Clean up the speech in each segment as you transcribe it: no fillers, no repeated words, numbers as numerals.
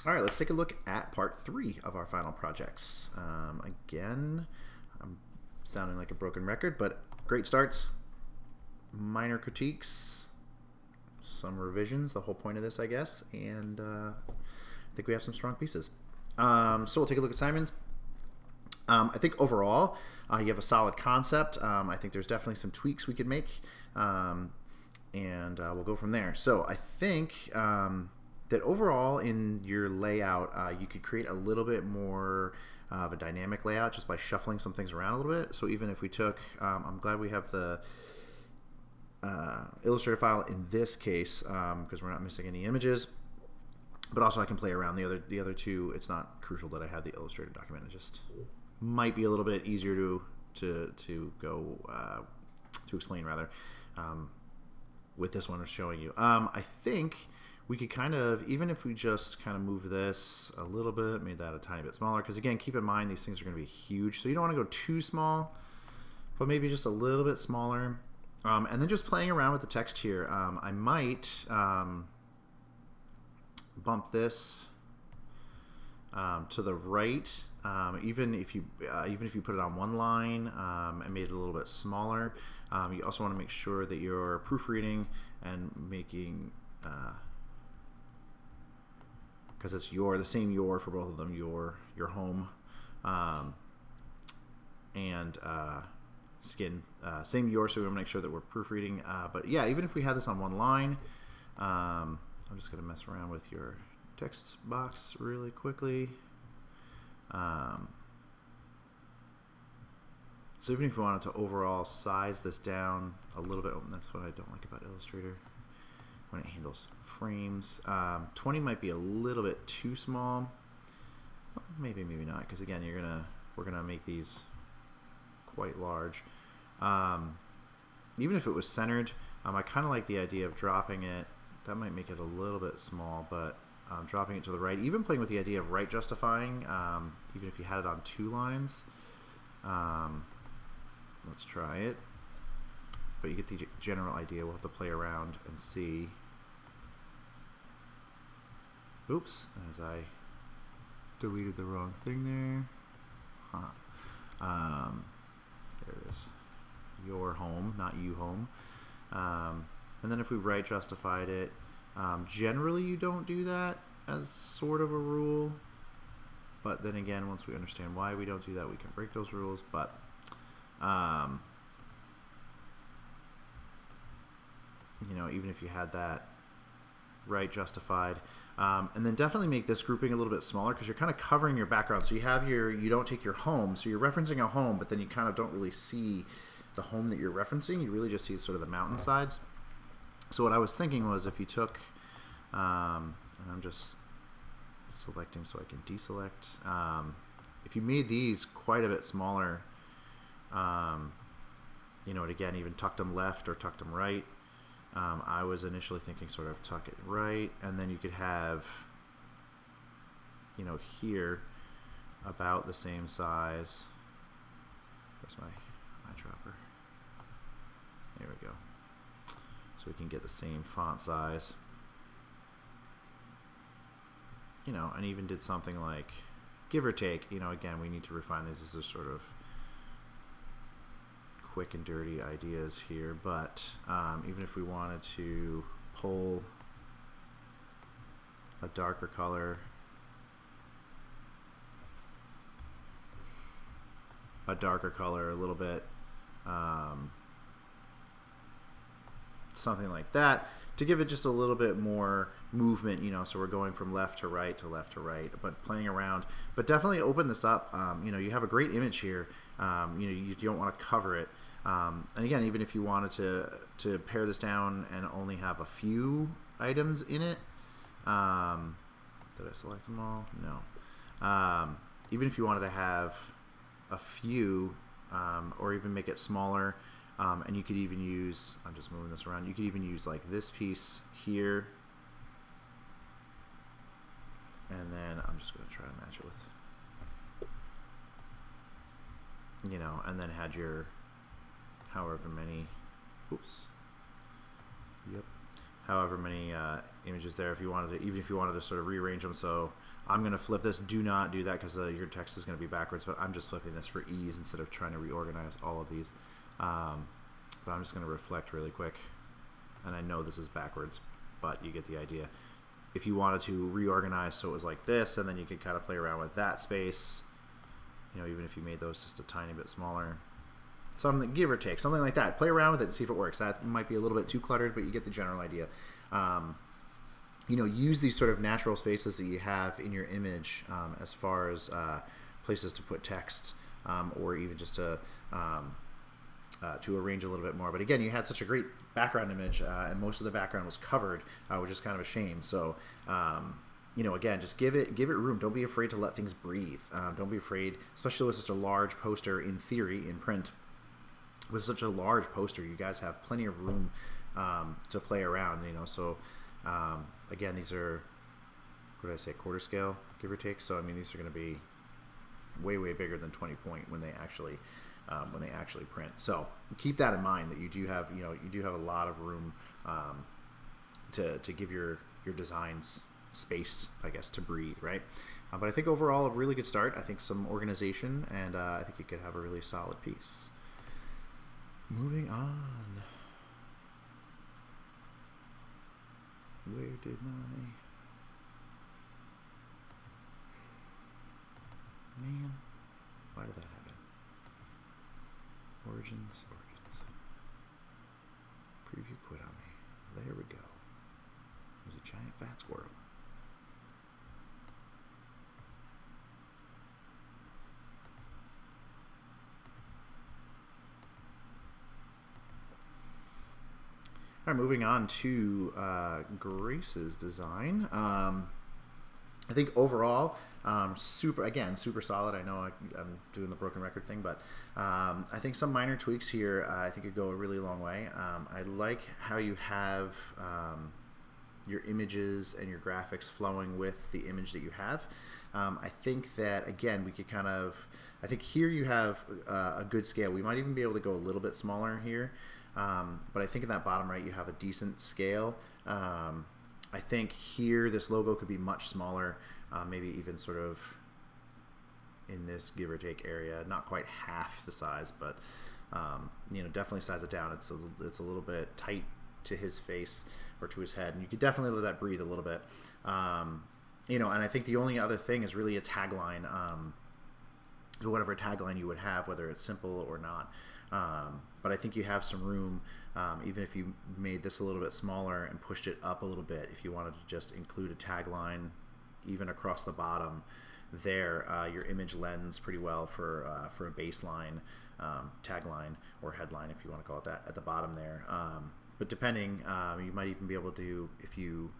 All right, let's take a look at part 3 of our final projects. Again, I'm sounding like a broken record, but great starts, minor critiques, some revisions, the whole point of this, I guess, and I think we have some strong pieces. So we'll take a look at Simon's. I think overall, you have a solid concept. I think there's definitely some tweaks we could make, and we'll go from there. So I think that overall in your layout, you could create a little bit more of a dynamic layout just by shuffling some things around a little bit. So even if we took, I'm glad we have the Illustrator file in this case because we're not missing any images. But also I can play around the other two. It's not crucial that I have the Illustrator document. It just might be a little bit easier to go to explain rather with this one of showing you. I think we could kind of, even if we just kind of move this a little bit, made that a tiny bit smaller, because again, keep in mind these things are going to be huge, so you don't want to go too small, but maybe just a little bit smaller. And then just playing around with the text here, I might bump this to the right, even if you put it on one line and made it a little bit smaller. You also want to make sure that you're proofreading and making because it's the same your for both of them, your home and skin, same your, so we want to make sure that we're proofreading. But yeah, even if we had this on one line, I'm just going to mess around with your text box really quickly. So even if we wanted to overall size this down a little bit, that's what I don't like about Illustrator when it handles frames. 20 might be a little bit too small. Well, maybe not, because again, we're gonna make these quite large. Even if it was centered, I kind of like the idea of dropping it. That might make it a little bit small, but dropping it to the right. Even playing with the idea of right justifying, even if you had it on 2 lines. Let's try it. But you get the general idea. We'll have to play around and see. Oops, as I deleted the wrong thing there. There it is. Your home, not you home. And then if we right justified it, generally you don't do that as sort of a rule. But then again, once we understand why we don't do that, we can break those rules. But you know, even if you had that right justified, and then definitely make this grouping a little bit smaller because you're kind of covering your background. So you don't take your home, so you're referencing a home, but then you kind of don't really see the home that you're referencing. You really just see sort of the mountainsides. So what I was thinking was if you took, and I'm just selecting so I can deselect, if you made these quite a bit smaller, you know, and again, even tucked them left or tucked them right, I was initially thinking sort of tuck it right, and then you could have, you know, here about the same size. Where's my dropper? There we go. So we can get the same font size. You know, and even did something like, give or take, you know, again, we need to refine these. This is sort of quick and dirty ideas here, but even if we wanted to pull a darker color, a little bit, something like that, to give it just a little bit more movement, you know, so we're going from left to right to left to right, but playing around. But definitely open this up. You know, you have a great image here. You know, you don't want to cover it. And again, even if you wanted to pare this down and only have a few items in it, did I select them all? No. Even if you wanted to have a few, or even make it smaller, and you could even use, I'm just moving this around, you could even use like this piece here, and then I'm just going to try to match it with, you know, and then had your however many, oops, yep, however many images there if you wanted to, even if you wanted to sort of rearrange them. So I'm going to flip this. Do not do that because your text is going to be backwards, but I'm just flipping this for ease instead of trying to reorganize all of these. But I'm just going to reflect really quick. And I know this is backwards, but you get the idea. If you wanted to reorganize so it was like this, and then you could kind of play around with that space, you know, even if you made those just a tiny bit smaller, something, give or take, something like that. Play around with it and see if it works. That might be a little bit too cluttered, but you get the general idea. You know, use these sort of natural spaces that you have in your image as far as places to put text or even just to arrange a little bit more. But again, you had such a great background image and most of the background was covered, which is kind of a shame. So, you know, again, just give it room. Don't be afraid to let things breathe. Don't be afraid, especially with such a large poster in theory, in print. With such a large poster, you guys have plenty of room to play around, you know. So, again, these are, what did I say, quarter scale, give or take. So, I mean, these are going to be way, way bigger than 20 point when they actually print. So keep that in mind, that you do have, you know, you do have a lot of room to give your designs space, I guess, to breathe, right? But I think overall a really good start. I think some organization, and I think you could have a really solid piece. Moving on. Where did my... Man, why did that happen? Origins. Preview quit on me. There we go. There's a giant fat squirrel. All right, moving on to Grace's design. I think overall, super solid. I know I'm doing the broken record thing, but I think some minor tweaks here I think could go a really long way. I like how you have your images and your graphics flowing with the image that you have. I think that, again, we could kind of, I think here you have a good scale. We might even be able to go a little bit smaller here, but I think in that bottom right you have a decent scale. I think here this logo could be much smaller, maybe even sort of in this give or take area, not quite half the size, but you know, definitely size it down. It's a little bit tight to his face or to his head, and you could definitely let that breathe a little bit. You know, and I think the only other thing is really a tagline, whatever tagline you would have, whether it's simple or not. But I think you have some room, even if you made this a little bit smaller and pushed it up a little bit, if you wanted to just include a tagline even across the bottom there, your image lends pretty well for a baseline tagline or headline, if you want to call it that, at the bottom there. But depending, you might even be able to, if you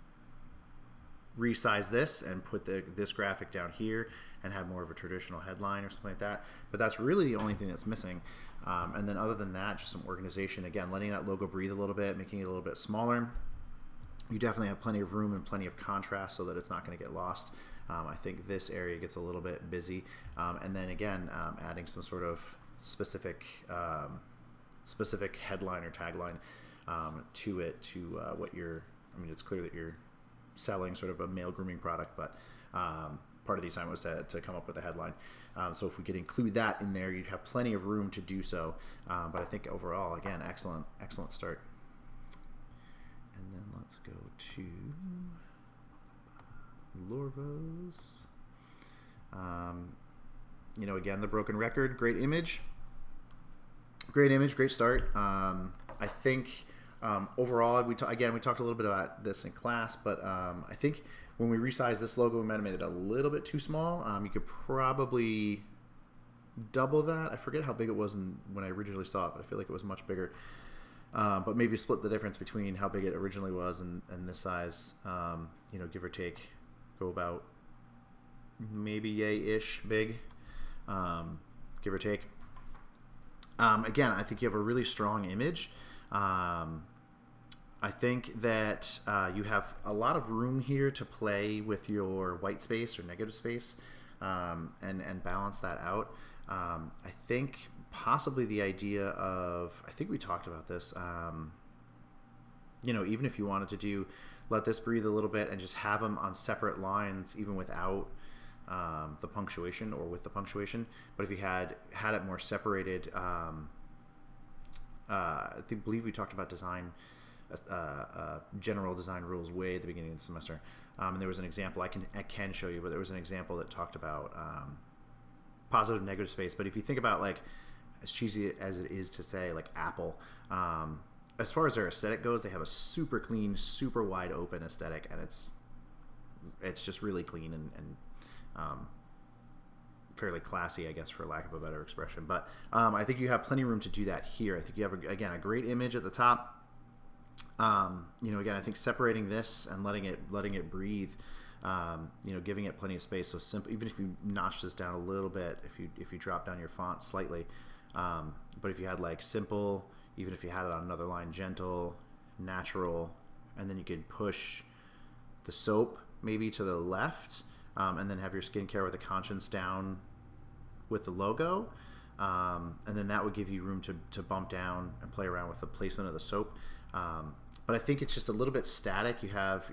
resize this and put this graphic down here and have more of a traditional headline or something like that. But that's really the only thing that's missing. And then other than that, just some organization. Again, letting that logo breathe a little bit, making it a little bit smaller. You definitely have plenty of room and plenty of contrast so that it's not going to get lost. I think this area gets a little bit busy. And then again, adding some sort of specific headline or tagline to it, to what you're, I mean, it's clear that you're selling sort of a male grooming product, but part of the assignment was to come up with a headline. So if we could include that in there, you'd have plenty of room to do so. But I think overall, again, excellent start. And then let's go to Lorvos. You know, again, the broken record, great image, great start. I think overall, we talked a little bit about this in class, but I think when we resized this logo, we might have made it a little bit too small. You could probably double that. I forget how big it was when I originally saw it, but I feel like it was much bigger. But maybe split the difference between how big it originally was and this size, you know, give or take, go about maybe yay-ish big, give or take. Again, I think you have a really strong image. I think that you have a lot of room here to play with your white space or negative space and balance that out. I think possibly the idea of, I think we talked about this, even if you wanted to let this breathe a little bit and just have them on separate lines, even without the punctuation or with the punctuation. But if you had it more separated, I believe we talked about design, general design rules way at the beginning of the semester. And there was an example I can show you, but there was an example that talked about positive, negative space. But if you think about, like, as cheesy as it is to say, like Apple, as far as their aesthetic goes, they have a super clean, super wide open aesthetic, and it's just really clean and fairly classy, I guess, for lack of a better expression. But I think you have plenty of room to do that here. I think you have, again, a great image at the top. Again, I think separating this and letting it breathe, giving it plenty of space. So simple, even if you notch this down a little bit, if you drop down your font slightly, but if you had like simple, even if you had it on another line, gentle, natural, and then you could push the soap maybe to the left, and then have your skincare with a conscience down with the logo, and then that would give you room to bump down and play around with the placement of the soap. But I think it's just a little bit static. You have,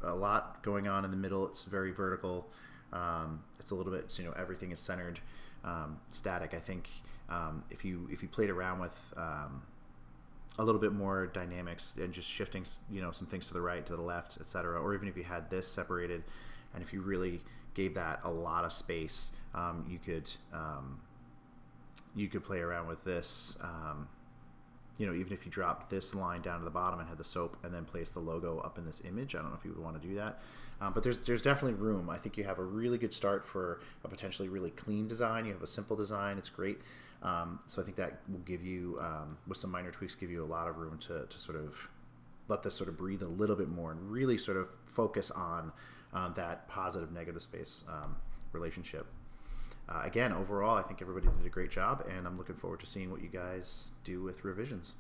a lot going on in the middle. It's very vertical. It's a little bit, everything is centered, static. I think if you played around with a little bit more dynamics and just shifting, some things to the right, to the left, etc., or even if you had this separated, and if you really gave that a lot of space, you could play around with this. Even if you dropped this line down to the bottom and had the soap and then placed the logo up in this image, I don't know if you would want to do that. But there's definitely room. I think you have a really good start for a potentially really clean design. You have a simple design. It's great. So I think that will give you, with some minor tweaks, give you a lot of room to sort of let this sort of breathe a little bit more and really sort of focus on that positive negative space relationship. Again, overall, I think everybody did a great job, and I'm looking forward to seeing what you guys do with revisions.